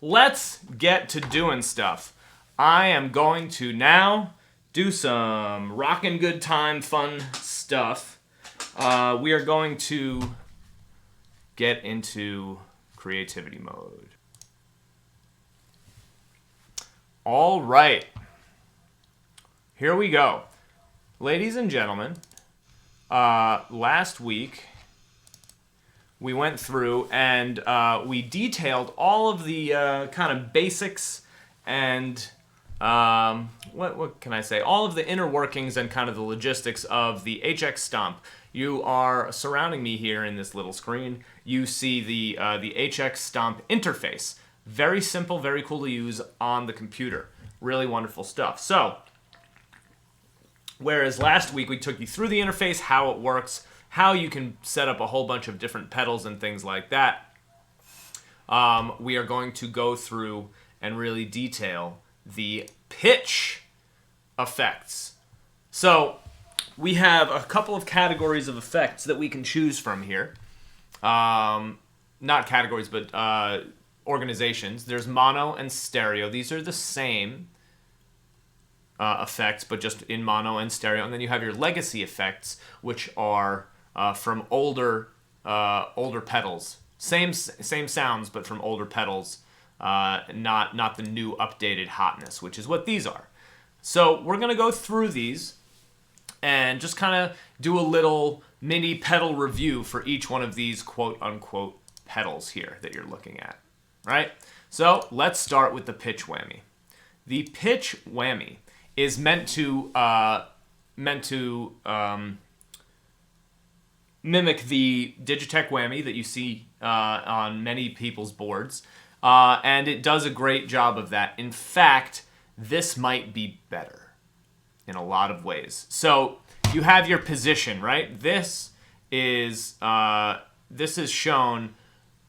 let's get to doing stuff. I am going to now do some rockin' good time fun stuff. We are going to get into creativity mode. All right. Here we go. Ladies and gentlemen, last week we went through and we detailed all of the kind of basics and what can I say? All of the inner workings and kind of the logistics of the HX Stomp. You are surrounding me here in this little screen. You see the HX Stomp interface. Very simple, very cool to use on the computer. Really wonderful stuff. So, whereas last week we took you through the interface, how it works, how you can set up a whole bunch of different pedals and things like that, we are going to go through and really detail the pitch effects. So we have a couple of categories of effects that we can choose from here. Not categories, but organizations. There's mono and stereo. These are the same effects, but just in mono and stereo. And then you have your legacy effects, which are from older pedals. Same sounds, but from older pedals. Not the new updated hotness, which is what these are. So we're going to go through these and just kind of do a little mini pedal review for each one of these quote-unquote pedals here that you're looking at, right? So let's start with the pitch whammy. The pitch whammy is meant to mimic the Digitech whammy that you see on many people's boards. And it does a great job of that. In fact, this might be better in a lot of ways. So you have your position, right? This is shown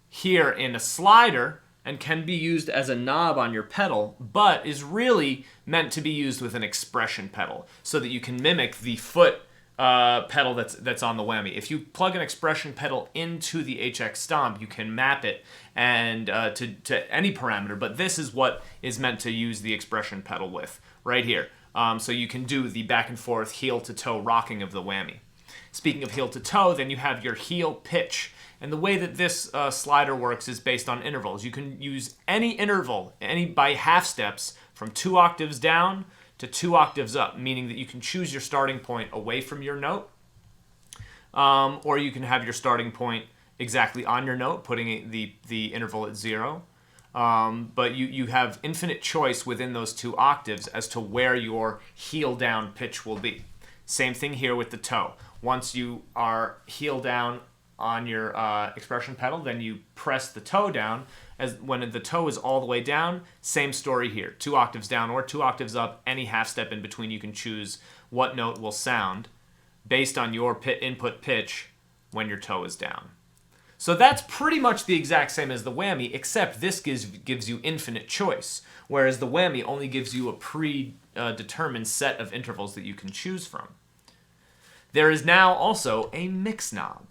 here in a slider and can be used as a knob on your pedal, but is really meant to be used with an expression pedal so that you can mimic the foot pedal that's on the whammy. If you plug an expression pedal into the HX Stomp, you can map it and to any parameter, but this is what is meant to use the expression pedal with, right here. So you can do the back and forth heel to toe rocking of the whammy. Speaking of heel to toe, then you have your heel pitch. And the way that this slider works is based on intervals. You can use any interval, by half steps, from 2 octaves down to 2 octaves up, meaning that you can choose your starting point away from your note, or you can have your starting point exactly on your note, putting the interval at 0. But you have infinite choice within those 2 octaves as to where your heel down pitch will be. Same thing here with the toe. Once you are heel down on your expression pedal, then you press the toe down. As when the toe is all the way down, same story here. 2 octaves down or 2 octaves up, any half step in between, you can choose what note will sound based on your input pitch when your toe is down. So that's pretty much the exact same as the whammy, except this gives you infinite choice, whereas the whammy only gives you a predetermined set of intervals that you can choose from. There is now also a mix knob.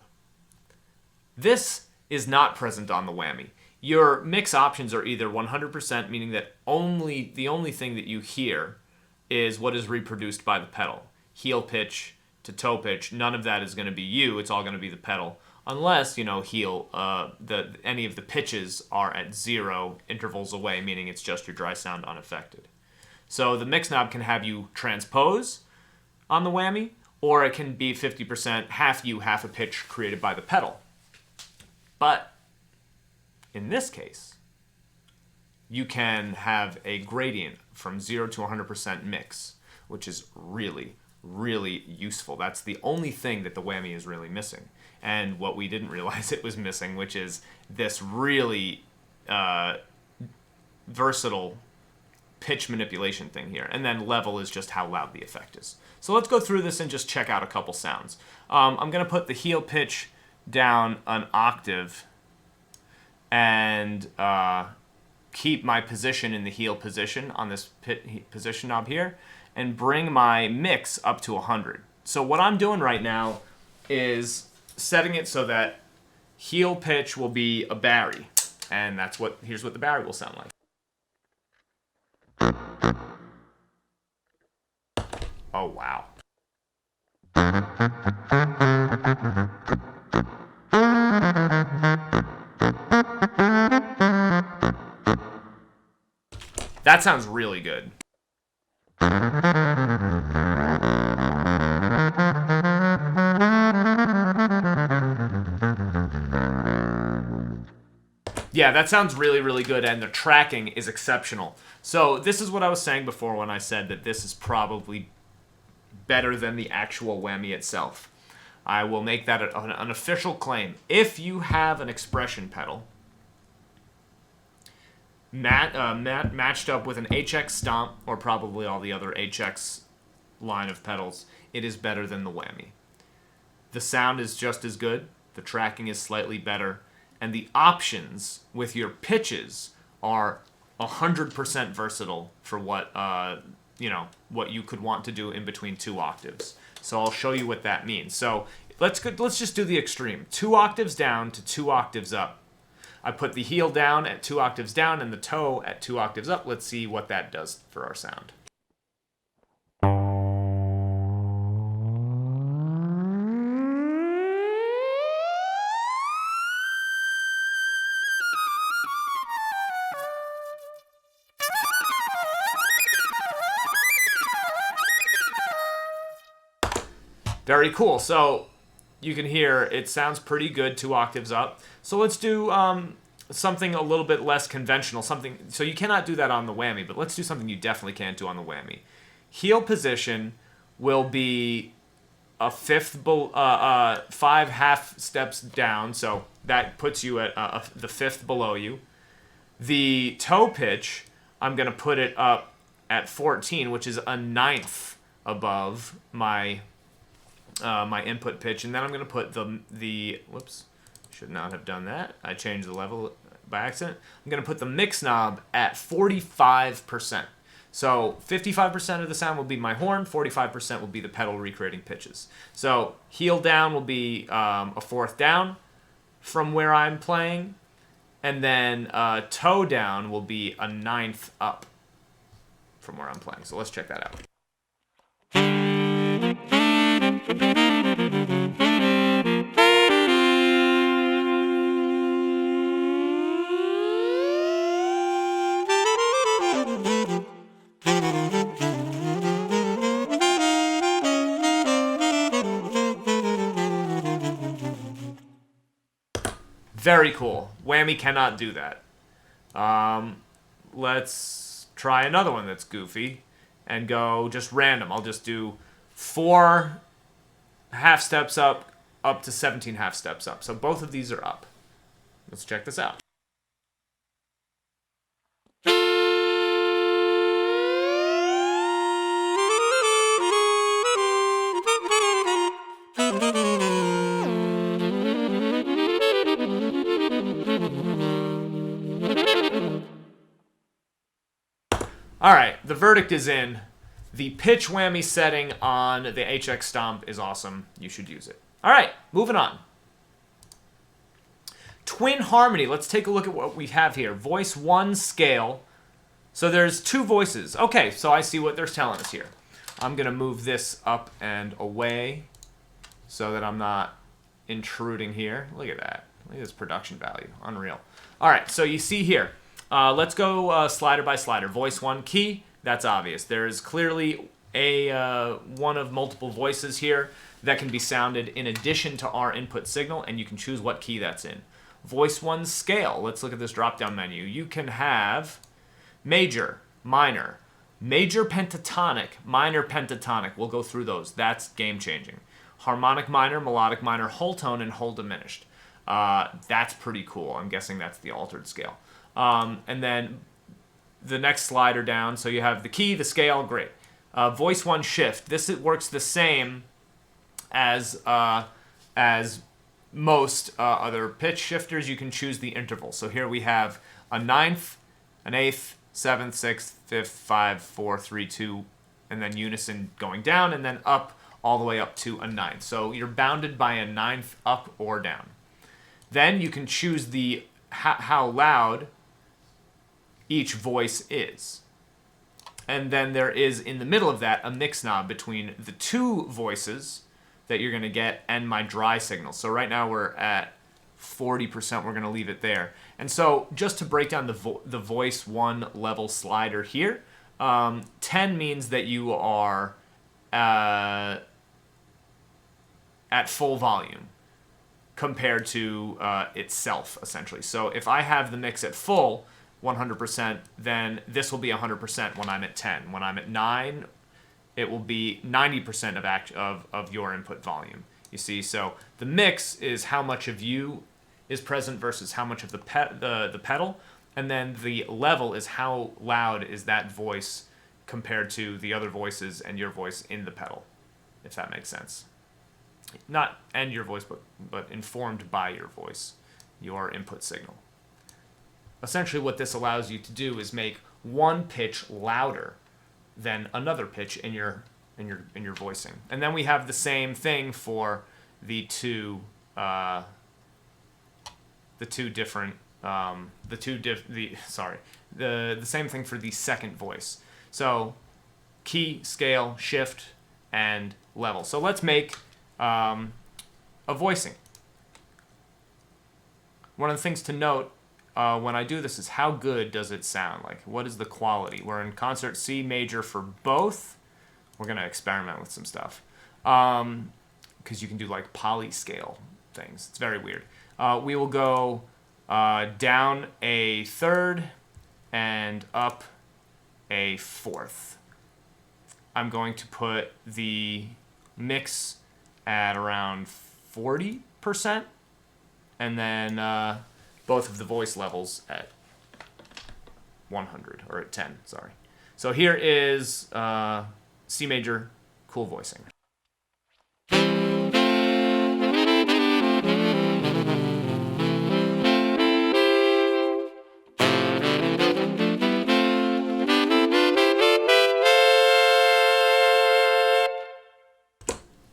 This is not present on the whammy. Your mix options are either 100%, meaning that the only thing that you hear is what is reproduced by the pedal. Heel pitch to toe pitch, none of that is going to be you, it's all going to be the pedal. Unless, any of the pitches are at 0 intervals away, meaning it's just your dry sound unaffected. So the mix knob can have you transpose on the whammy, or it can be 50% half you, half a pitch created by the pedal. But in this case, you can have a gradient from 0 to 100% mix, which is really, really useful. That's the only thing that the whammy is really missing. And what we didn't realize it was missing, which is this really versatile pitch manipulation thing here. And then level is just how loud the effect is. So let's go through this and just check out a couple sounds. I'm going to put the heel pitch down an octave and keep my position in the heel position on this position knob here and bring my mix up to 100. So what I'm doing right now is setting it so that heel pitch will be a Barry, and here's what the Barry will sound like. Oh, wow. That sounds really good. Yeah, that sounds really, really good, and the tracking is exceptional. So this is what I was saying before when I said that this is probably better than the actual Whammy itself. I will make that an official claim. If you have an expression pedal matched up with an HX Stomp, or probably all the other HX line of pedals, it is better than the Whammy. The sound is just as good, the tracking is slightly better, and the options with your pitches are 100% versatile for what what you could want to do in between 2 octaves. So I'll show you what that means. So let's just do the extreme. 2 octaves down to 2 octaves up. I put the heel down at 2 octaves down and the toe at 2 octaves up. Let's see what that does for our sound. Very cool. So you can hear it sounds pretty good 2 octaves up. So let's do something a little bit less conventional. So you cannot do that on the Whammy, but let's do something you definitely can't do on the Whammy. Heel position will be a 5 half steps down, so that puts you at the 5th below you. The toe pitch, I'm going to put it up at 14, which is a 9th above my input pitch, and then I'm going to put the whoops, should not have done that. I changed the level by accident. I'm going to put the mix knob at 45%. So 55% of the sound will be my horn, 45% will be the pedal recreating pitches. So heel down will be a 4th down from where I'm playing, and then toe down will be a 9th up from where I'm playing. So let's check that out. Very cool. Whammy cannot do that. Let's try another one that's goofy and go just random. I'll just do 4 half steps up to 17 half steps up. So both of these are up. Let's check this out. All right, the verdict is in. The pitch Whammy setting on the HX Stomp is awesome. You should use it. All right, moving on. Twin harmony. Let's take a look at what we have here. Voice 1 scale. So there's 2 voices. Okay, so I see what they're telling us here. I'm going to move this up and away so that I'm not intruding here. Look at that. Look at this production value. Unreal. All right, so you see here. Let's go slider by slider. Voice 1 key, that's obvious. There is clearly one of multiple voices here that can be sounded in addition to our input signal, and you can choose what key that's in. Voice 1 scale, let's look at this drop-down menu. You can have major, minor, major pentatonic, minor pentatonic. We'll go through those. That's game-changing. Harmonic minor, melodic minor, whole tone, and whole diminished. That's pretty cool. I'm guessing that's the altered scale. And then the next slider down, so you have the key, the scale, great. Voice 1 shift. This works the same as most other pitch shifters. You can choose the interval. So here we have a 9th, an 8th, 7th, 6th, 5th, 5, 4, 3, 2, and then unison going down, and then up all the way up to a 9th. So you're bounded by a 9th up or down. Then you can choose the how loud each voice is. And then there is, in the middle of that, a mix knob between the two voices that you're going to get and my dry signal. So right now we're at 40%. We're going to leave it there. And so just to break down the voice 1 level slider here, 10 means that you are at full volume compared to itself, essentially. So if I have the mix at full, 100%, then this will be 100% when I'm at 10. When I'm at 9, it will be 90% of your input volume. You see, so the mix is how much of you is present versus how much of the pedal, and then the level is how loud is that voice compared to the other voices and your voice in the pedal, if that makes sense. Not and your voice, but informed by your voice, your input signal. Essentially what this allows you to do is make one pitch louder than another pitch in your voicing. And then we have the same thing for the same thing for the second voice. So key, scale, shift, and level. So let's make a voicing. One of the things to note when I do this is how good does it sound? Like, what is the quality? We're in concert C major for both. We're going to experiment with some stuff. Because you can do like polyscale things. It's very weird. We will go down a third and up a fourth. I'm going to put the mix at around 40%. And then both of the voice levels at 100, or at 10, sorry. So here is C major, cool voicing.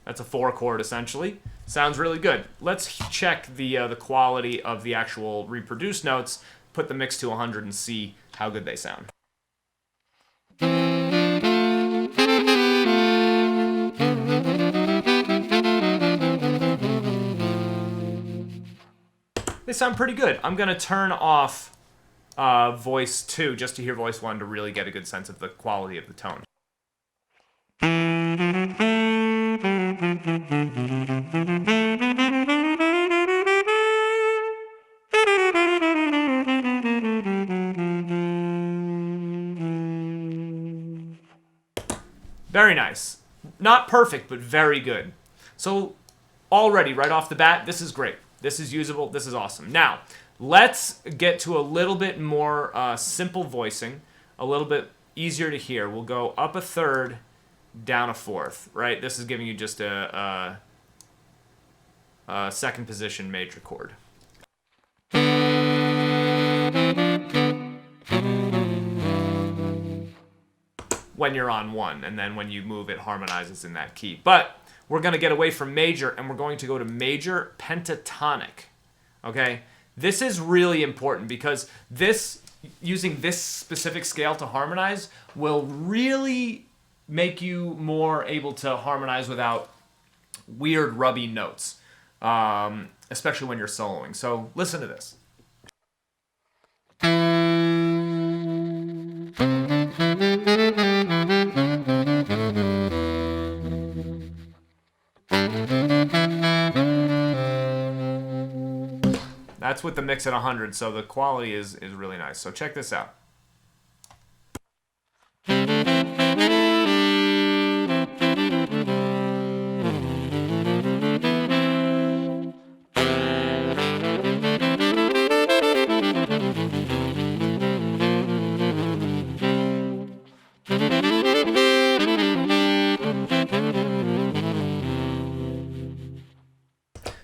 That's a 4-chord essentially. Sounds really good. Let's check the quality of the actual reproduced notes, put the mix to 100 and see how good they sound. They sound pretty good. I'm gonna turn off voice 2 just to hear voice 1 to really get a good sense of the quality of the tone. Very nice. Not perfect, but very good. So already, right off the bat, this is great. This is usable. This is awesome. Now, let's get to a little bit more simple voicing, a little bit easier to hear. We'll go up a third, down a fourth, right? This is giving you just a second position major chord. When you're on 1, and then when you move, it harmonizes in that key. But we're going to get away from major, and we're going to go to major pentatonic. Okay? This is really important because using this specific scale to harmonize will really make you more able to harmonize without weird rubby notes, especially when you're soloing. So listen to this. That's with the mix at 100, so the quality is really nice. So check this out.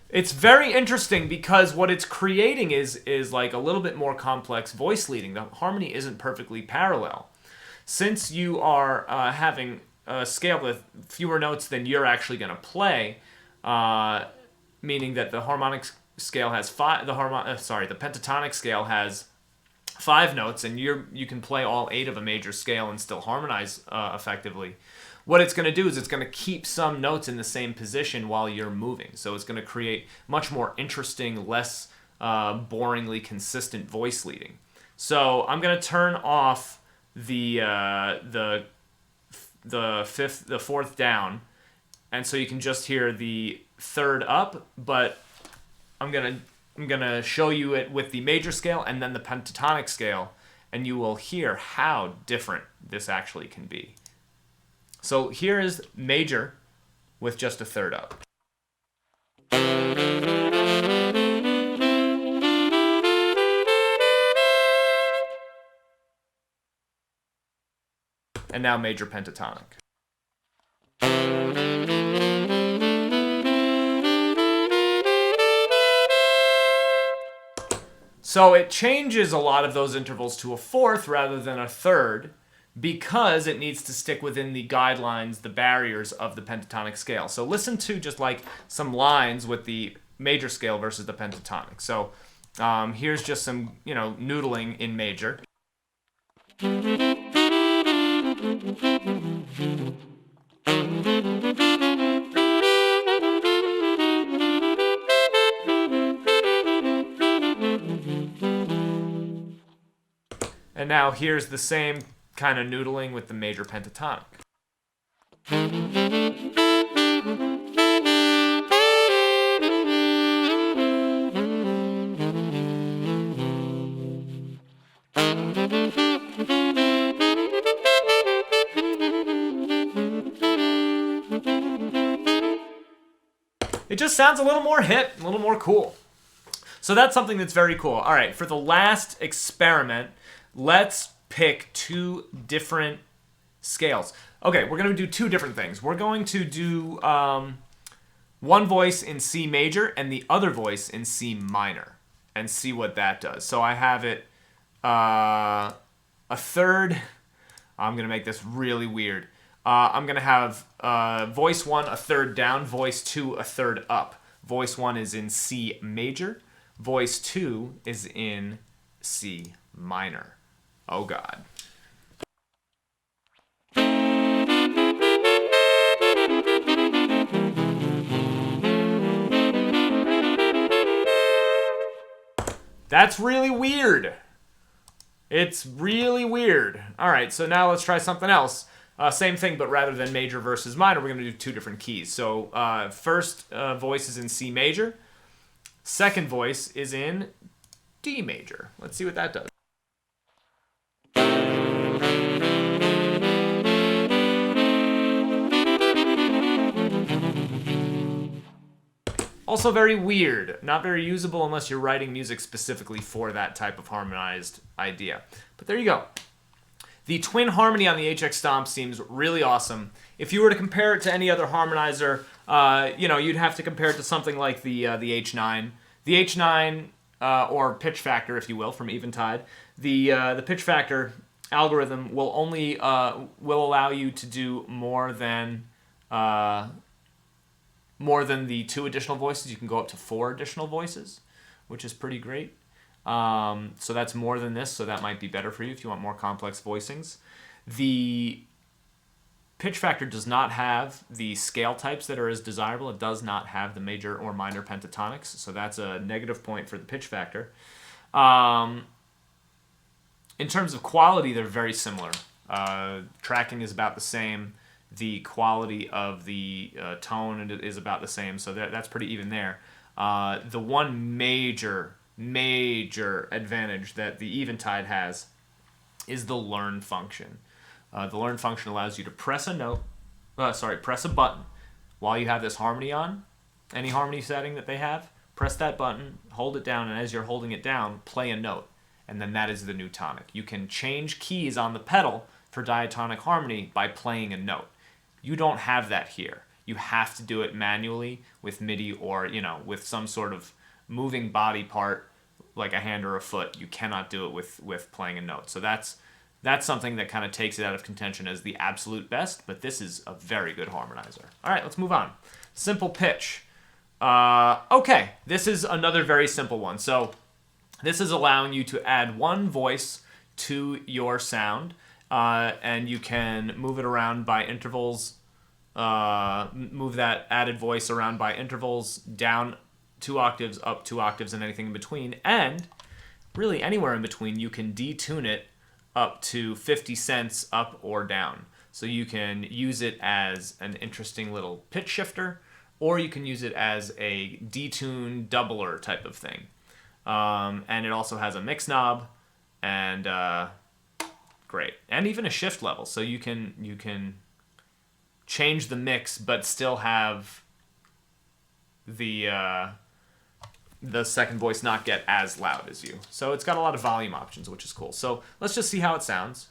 It's very interesting because what it's creating is like a little bit more complex voice leading. The harmony isn't perfectly parallel. Since you are having a scale with fewer notes than you're actually going to play, meaning that the harmonic scale has the pentatonic scale has 5 notes, and you can play all 8 of a major scale and still harmonize effectively. What it's going to do is it's going to keep some notes in the same position while you're moving. So it's going to create much more interesting, less boringly consistent voice leading. So I'm going to turn off the 4th down, and so you can just hear the 3rd up. But I'm gonna show you it with the major scale and then the pentatonic scale, and you will hear how different this actually can be. So here is major with just a 3rd up. And now major pentatonic. So it changes a lot of those intervals to a 4th rather than a 3rd, because it needs to stick within the guidelines, the barriers of the pentatonic scale. So listen to just like some lines with the major scale versus the pentatonic. So here's just some, noodling in major. And now here's the same kind of noodling with the major pentatonic. It just sounds a little more hip, a little more cool. So that's something that's very cool. All right, for the last experiment, let's pick 2 different scales. Okay, we're going to do 2 different things. We're going to do one voice in C major and the other voice in C minor and see what that does. So I have it a 3rd. I'm going to make this really weird. I'm going to have voice 1 a 3rd down, voice 2 a 3rd up. Voice 1 is in C major. Voice 2 is in C minor. Oh, God. That's really weird. It's really weird. All right, so now let's try something else. Same thing, but rather than major versus minor, we're going to do 2 different keys. So first voice is in C major. Second voice is in D major. Let's see what that does. Also very weird. Not very usable unless you're writing music specifically for that type of harmonized idea. But there you go. The twin harmony on the HX Stomp seems really awesome. If you were to compare it to any other harmonizer, you'd have to compare it to something like the H9. The H9, or pitch factor, if you will, from Eventide. The pitch factor algorithm will only will allow you to do more than the 2 additional voices. You can go up to 4 additional voices, which is pretty great. So that's more than this, so that might be better for you if you want more complex voicings. The pitch factor does not have the scale types that are as desirable. It does not have the major or minor pentatonics, so that's a negative point for the pitch factor. In terms of quality, they're very similar. Tracking is about the same. The quality of the tone is about the same, so that's pretty even there. The one major advantage that the Eventide has is the learn function. The learn function allows you to press a button while you have this harmony on, any harmony setting that they have. Press that button, hold it down, and as you're holding it down, play a note, and then that is the new tonic. You can change keys on the pedal for diatonic harmony by playing a note. You don't have that here. You have to do it manually with MIDI or, with some sort of moving body part like a hand or a foot. You cannot do it with playing a note. So that's something that kind of takes it out of contention as the absolute best, but this is a very good harmonizer. All right, let's move on. Simple pitch. Okay, this is another very simple one. So This is allowing you to add one voice to your sound, and you can move it around by intervals, move that added voice around by intervals, down 2 octaves, up 2 octaves, and anything in between. And really anywhere in between, you can detune it up to 50 cents up or down. So you can use it as an interesting little pitch shifter, or you can use it as a detune doubler type of thing. And it also has a mix knob, and great, and even a shift level. So you can change the mix, but still have the second voice not get as loud as you. So it's got a lot of volume options, which is cool. So let's just see how it sounds.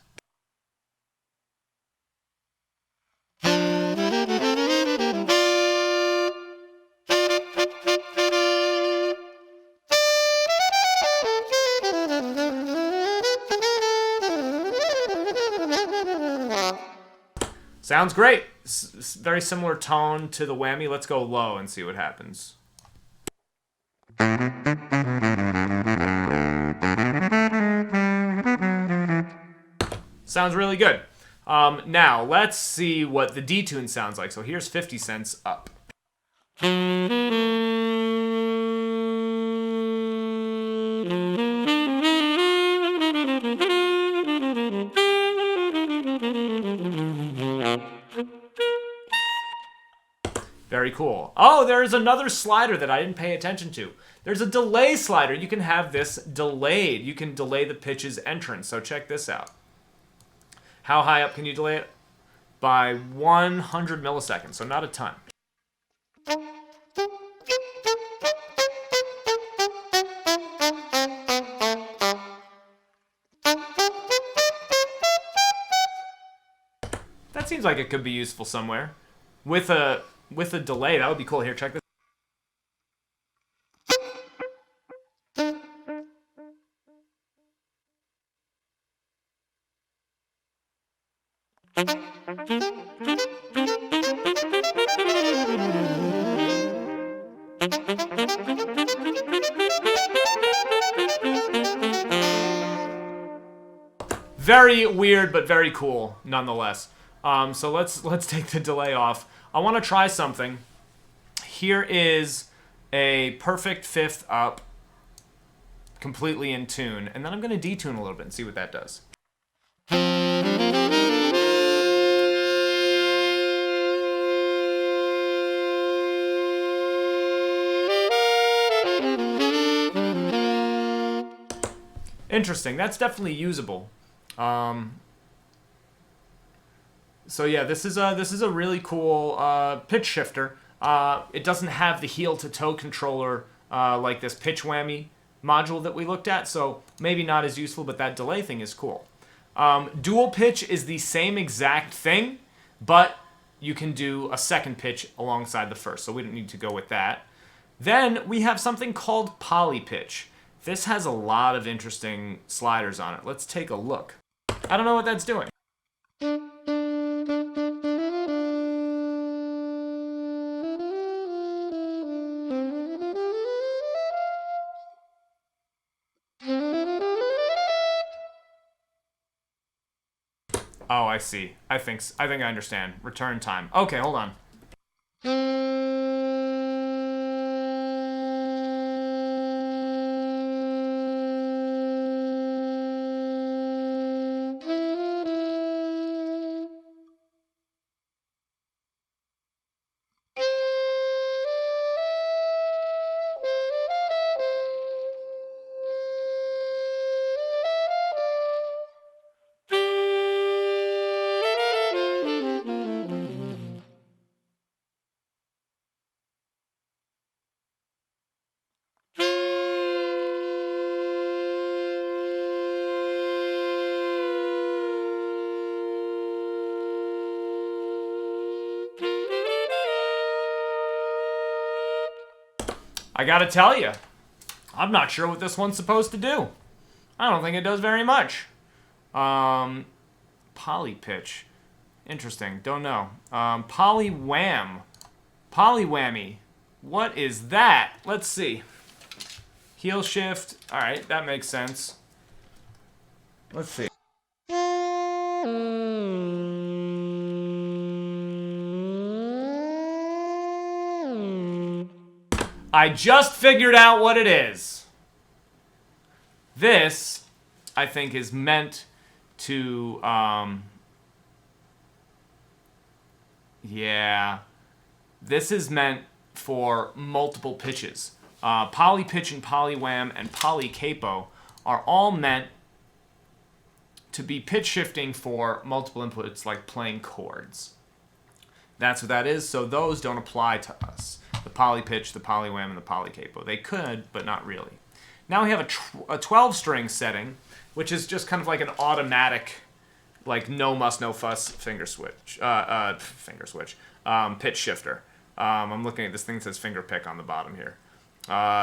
Sounds great. Very similar tone to the Whammy. Let's go low and see what happens. Sounds really good. Now, let's see what the detune sounds like. So here's 50 cents up. Very cool. Oh, there's another slider that I didn't pay attention to. There's a delay slider. You can have this delayed. You can delay the pitch's entrance. So check this out. How high up can you delay it? By 100 milliseconds, so not a ton. That seems like it could be useful somewhere. With a delay, that would be cool. Here, check this. Very weird, but very cool, nonetheless. So let's take the delay off. I want to try something. Here is a perfect fifth up, completely in tune, and then I'm going to detune a little bit and see what that does. Interesting. That's definitely usable. So yeah, this is a really cool pitch shifter. It doesn't have the heel to toe controller like this pitch whammy module that we looked at, so maybe not as useful, but that delay thing is cool. Dual pitch is the same exact thing, but you can do a second pitch alongside the first, so we don't need to go with that. Then we have something called poly pitch. This has a lot of interesting sliders on it. Let's take a look. I don't know what that's doing. Oh, I see. I think I understand. Return time. Okay, hold on. I gotta tell you, I'm not sure what this one's supposed to do. I don't think it does very much. Poly pitch. Interesting. Don't know. Polywham. Polywhammy. What is that? Let's see. Heel shift. All right, that makes sense. Let's see. I just figured out what it is. This, I think, is meant to, yeah. This is meant for multiple pitches. Poly pitch and polywham and poly capo are all meant to be pitch shifting for multiple inputs, like playing chords. That's what that is, so those don't apply to us. The poly pitch, the polywham, and the poly capo. They could, but not really. Now we have a 12-string setting, which is just kind of like an automatic, like no muss, no fuss finger switch, pitch shifter. I'm looking at this thing that says finger pick on the bottom here.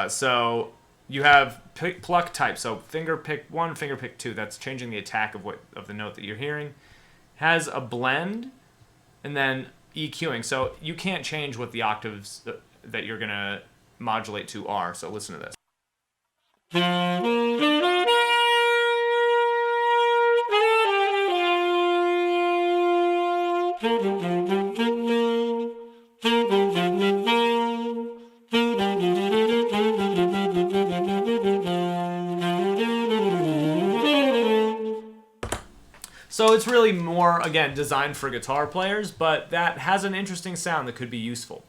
So you have pluck type. So finger pick 1, finger pick 2. That's changing the attack of the note that you're hearing. Has a blend, and then EQing. So you can't change what the octaves that you're gonna modulate to are. So listen to this. So it's really more, again, designed for guitar players, but that has an interesting sound that could be useful.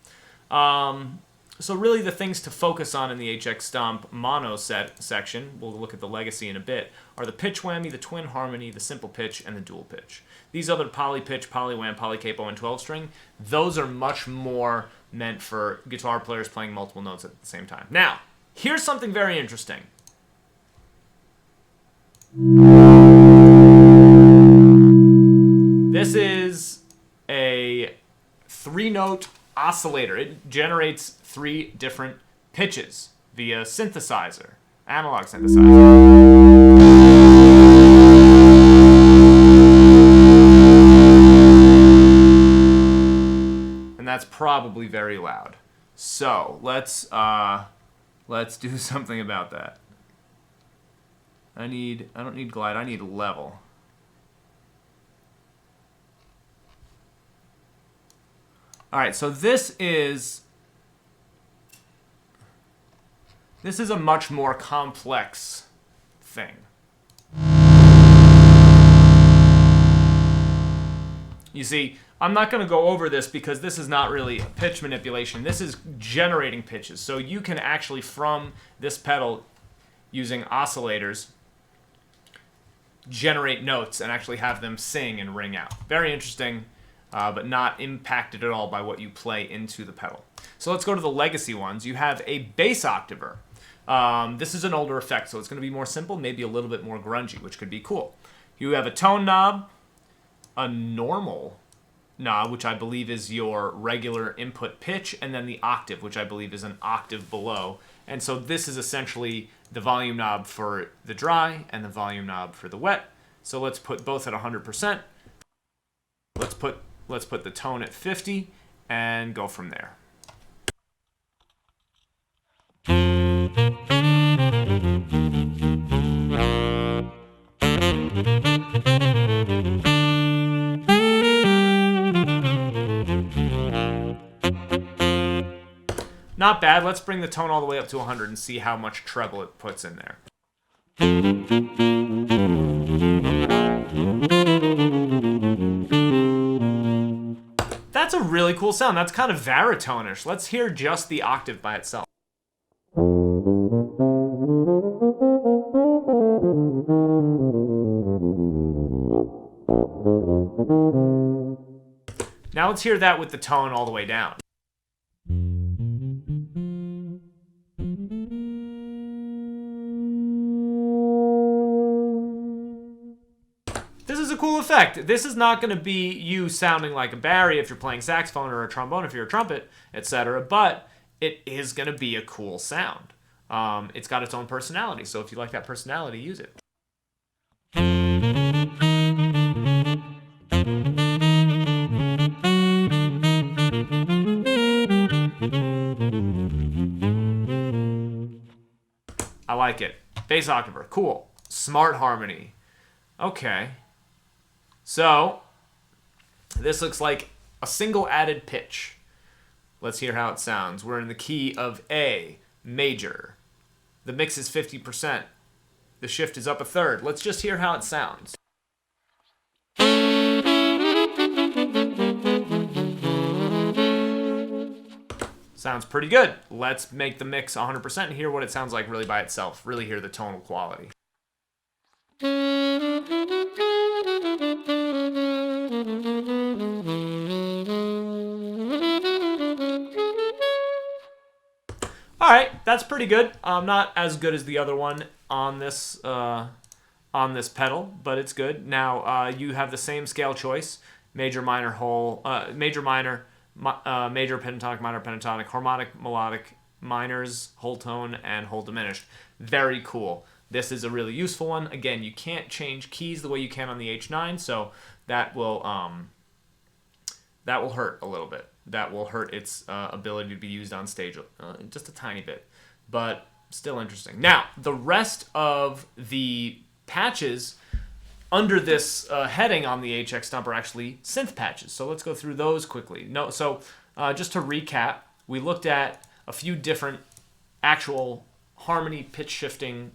So really the things to focus on in the HX Stomp mono section, we'll look at the legacy in a bit, are the pitch whammy, the twin harmony, the simple pitch, and the dual pitch. These other poly pitch, polywham, poly capo, and 12-string, those are much more meant for guitar players playing multiple notes at the same time. Now, here's something very interesting. This is a 3-note oscillator. It generates 3 different pitches via synthesizer, analog synthesizer. And that's probably very loud. So let's do something about that. I don't need glide, I need level. All right, so this is a much more complex thing. You see, I'm not going to go over this because this is not really pitch manipulation. This is generating pitches. So you can actually, from this pedal, using oscillators, generate notes and actually have them sing and ring out. Very interesting. But not impacted at all by what you play into the pedal. So let's go to the legacy ones. You have a bass octaver. This is an older effect, so it's going to be more simple, maybe a little bit more grungy, which could be cool. You have a tone knob, a normal knob, which I believe is your regular input pitch, and then the octave, which I believe is an octave below. And so this is essentially the volume knob for the dry and the volume knob for the wet. So let's put both at 100%. Let's put the tone at 50 and go from there. Not bad. Let's bring the tone all the way up to 100 and see how much treble it puts in there. That's a really cool sound. That's kind of baritone-ish. Let's hear just the octave by itself. Now let's hear that with the tone all the way down. This is a cool effect. This is not going to be you sounding like a Barry if you're playing saxophone or a trombone if you're a trumpet, etc. But it is going to be a cool sound. It's got its own personality, so if you like that personality, use it. like it. Bass octaver, cool. Smart harmony. Okay. So, this looks like a single added pitch. Let's hear how it sounds. We're in the key of A, major. The mix is 50%. The shift is up a third. Let's just hear how it sounds. Sounds pretty good. Let's make the mix 100% and hear what it sounds like really by itself. Really hear the tonal quality. Alright, that's pretty good. Not as good as the other one on this pedal, but it's good. Now, you have the same scale choice. Major, minor, whole, major, minor, major, pentatonic, minor, pentatonic, harmonic, melodic, minors, whole tone, and whole diminished. Very cool. This is a really useful one. Again, you can't change keys the way you can on the H9, so that will hurt a little bit. That will hurt its ability to be used on stage just a tiny bit, but still interesting. Now, the rest of the patches under this heading on the HX Stomp are actually synth patches. So let's go through those quickly. Just to recap, we looked at a few different actual harmony pitch shifting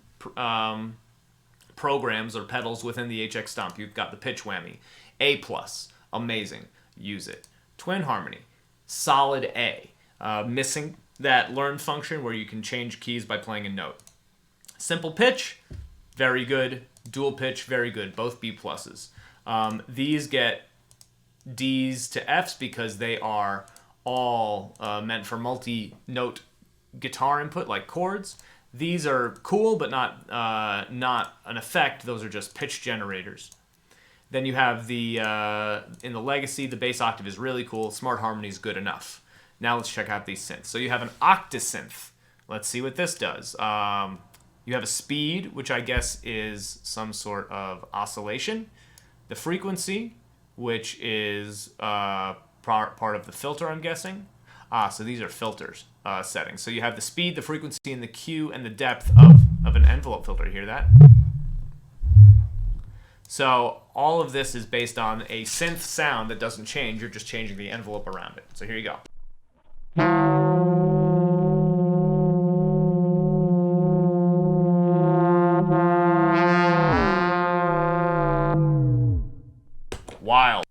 programs or pedals within the HX Stomp. You've got the pitch whammy, A+, amazing, use it. Twin harmony, solid A, missing that learn function where you can change keys by playing a note. Simple pitch, very good. Dual pitch, very good. Both B+. These get Ds to Fs because they are all meant for multi-note guitar input, like chords. These are cool, but not an effect. Those are just pitch generators. Then you have the in the Legacy, the bass octave is really cool. Smart harmony is good enough. Now let's check out these synths. So you have an octasynth. Let's see what this does. You have a speed, which I guess is some sort of oscillation. The frequency, which is part of the filter, I'm guessing. So these are filters settings. So you have the speed, the frequency, and the Q, and the depth of an envelope filter. You hear that? So all of this is based on a synth sound that doesn't change. You're just changing the envelope around it. So here you go. Wild.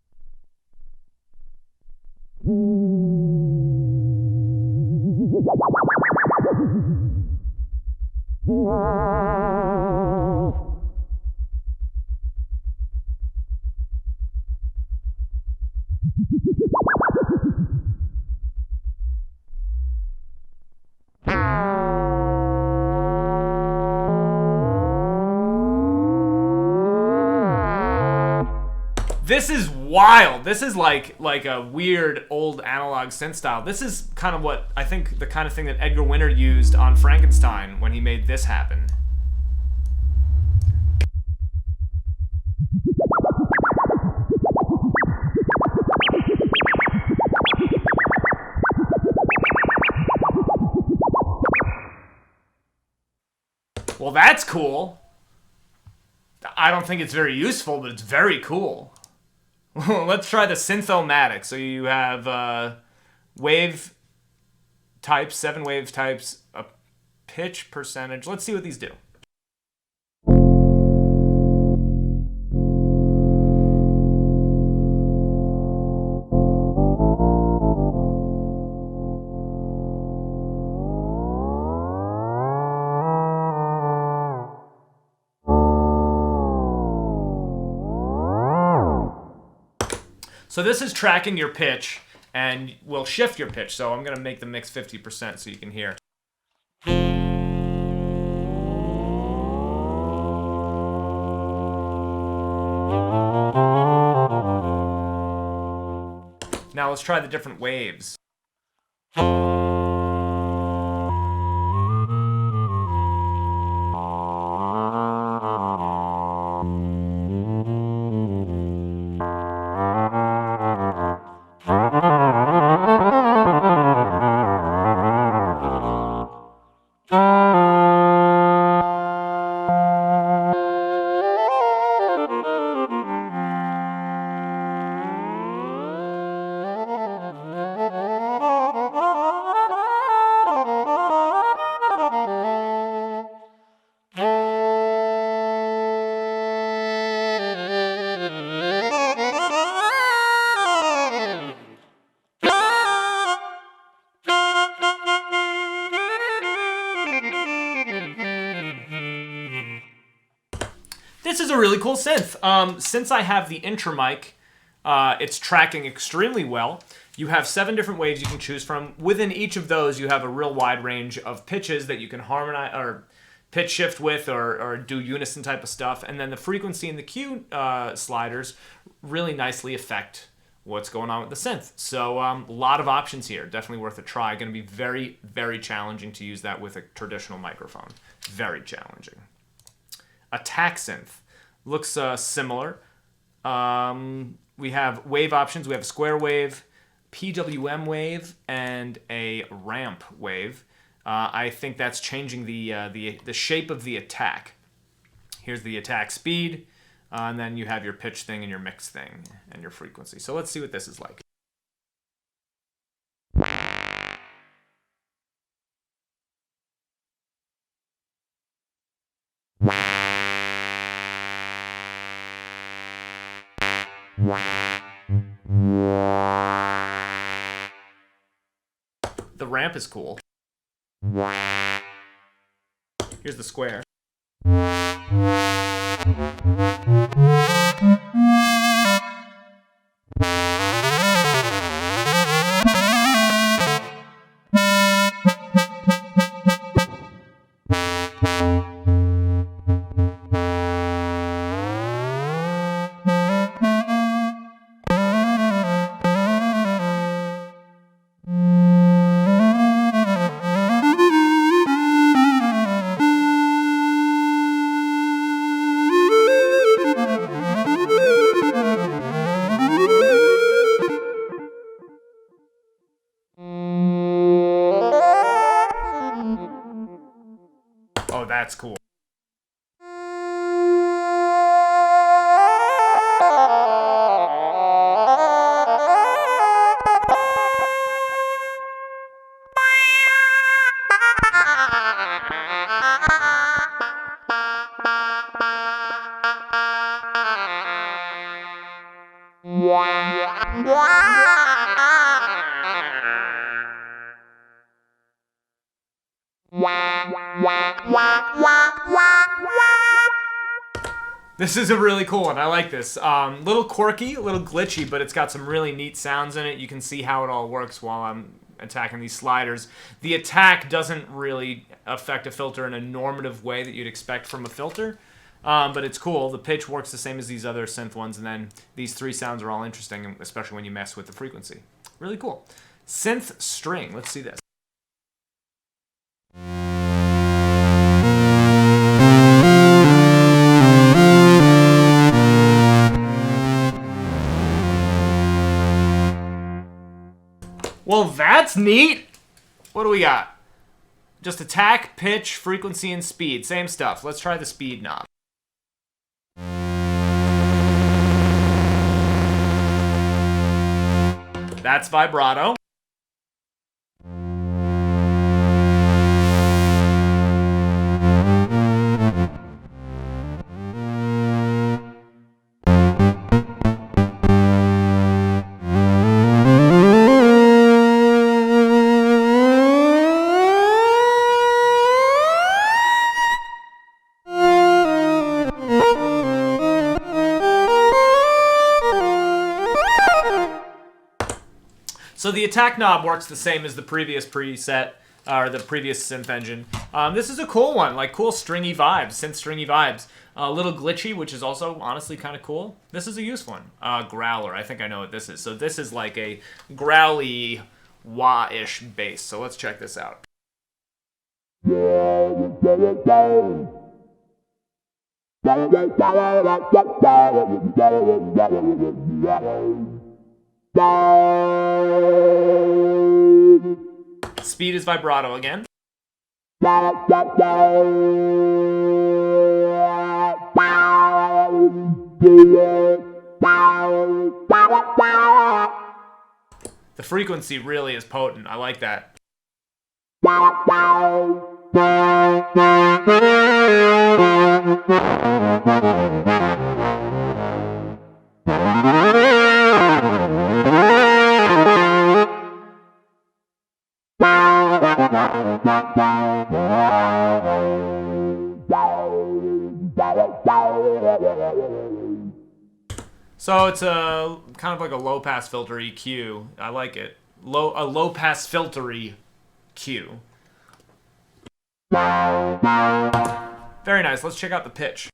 This is wild. This is like a weird old analog synth style. This is kind of what I think the kind of thing that Edgar Winter used on Frankenstein when he made this happen. Well, that's cool. I don't think it's very useful, but it's very cool. Let's try the Synth-O-Matic. So you have wave types, 7 wave types, a pitch percentage. Let's see what these do. So this is tracking your pitch and will shift your pitch. So I'm going to make the mix 50% so you can hear. Now let's try the different waves. This is a really cool synth. Since I have the intra mic, it's tracking extremely well. You have 7 different waves you can choose from. Within each of those, you have a real wide range of pitches that you can harmonize or pitch shift with or do unison type of stuff. And then the frequency and the Q sliders really nicely affect what's going on with the synth. So a lot of options here. Definitely worth a try. Going to be very, very challenging to use that with a traditional microphone. Very challenging. Attack synth looks similar. We have wave options. We have a square wave, PWM wave, and a ramp wave. I think that's changing the shape of the attack. Here's the attack speed, and then you have your pitch thing and your mix thing and your frequency. So let's see what this is like. The ramp is cool. Here's the square. Oh, that's cool. This is a really cool one. I like this. Little quirky, a little glitchy, but it's got some really neat sounds in it. You can see how it all works while I'm attacking these sliders. The attack doesn't really affect a filter in a normative way that you'd expect from a filter, but it's cool. The pitch works the same as these other synth ones, and then these 3 sounds are all interesting, especially when you mess with the frequency. Really cool. Synth string. Let's see this. Well, that's neat. What do we got? Just attack, pitch, frequency, and speed. Same stuff. Let's try the speed knob. That's vibrato. So the attack knob works the same as the previous preset, or the previous synth engine. This is a cool one, like cool stringy vibes, synth stringy vibes. A little glitchy, which is also honestly kind of cool. This is a useful one. Growler, I think I know what this is. So this is like a growly, wah-ish bass. So let's check this out. Speed is vibrato again. The frequency really is potent. I like that. So it's a kind of like a low pass filter EQ. I like it. A low pass filter EQ. Very nice. Let's check out the pitch.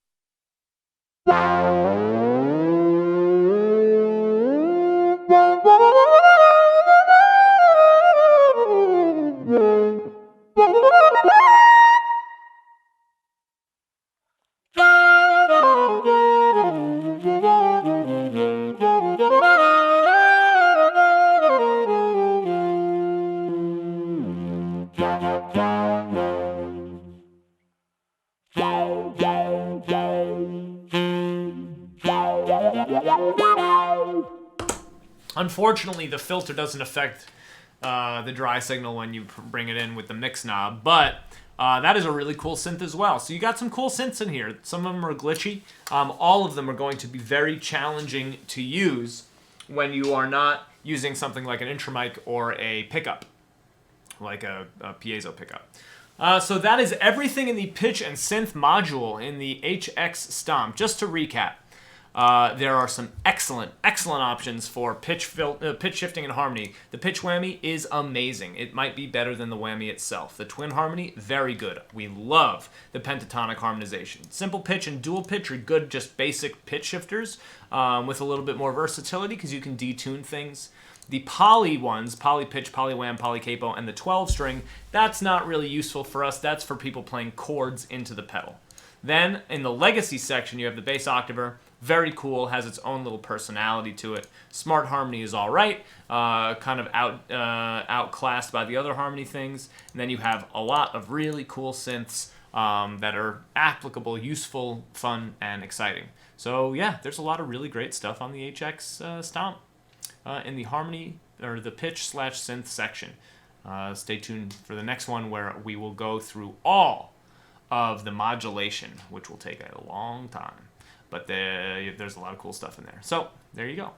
Unfortunately, the filter doesn't affect the dry signal when you bring it in with the mix knob, but that is a really cool synth as well. So you got some cool synths in here. Some of them are glitchy. All of them are going to be very challenging to use when you are not using something like an intramic or a pickup, like a piezo pickup. So that is everything in the pitch and synth module in the HX Stomp. Just to recap, there are some excellent options for pitch shifting and harmony. The pitch whammy is amazing. It might be better than the whammy itself. The twin harmony, very good. We love the pentatonic harmonization. Simple pitch and dual pitch are good, just basic pitch shifters with a little bit more versatility because you can detune things. The poly ones, poly pitch, poly wham, poly capo, and the 12 string, that's not really useful for us. That's for people playing chords into the pedal. Then in the legacy section, you have the bass octaver. Very cool, has its own little personality to it. Smart harmony is all right, kind of outclassed by the other harmony things. And then you have a lot of really cool synths that are applicable, useful, fun, and exciting. So yeah, there's a lot of really great stuff on the HX Stomp in the harmony or the pitch/synth section. Stay tuned for the next one where we will go through all of the modulation, which will take a long time. But there's a lot of cool stuff in there. So there you go.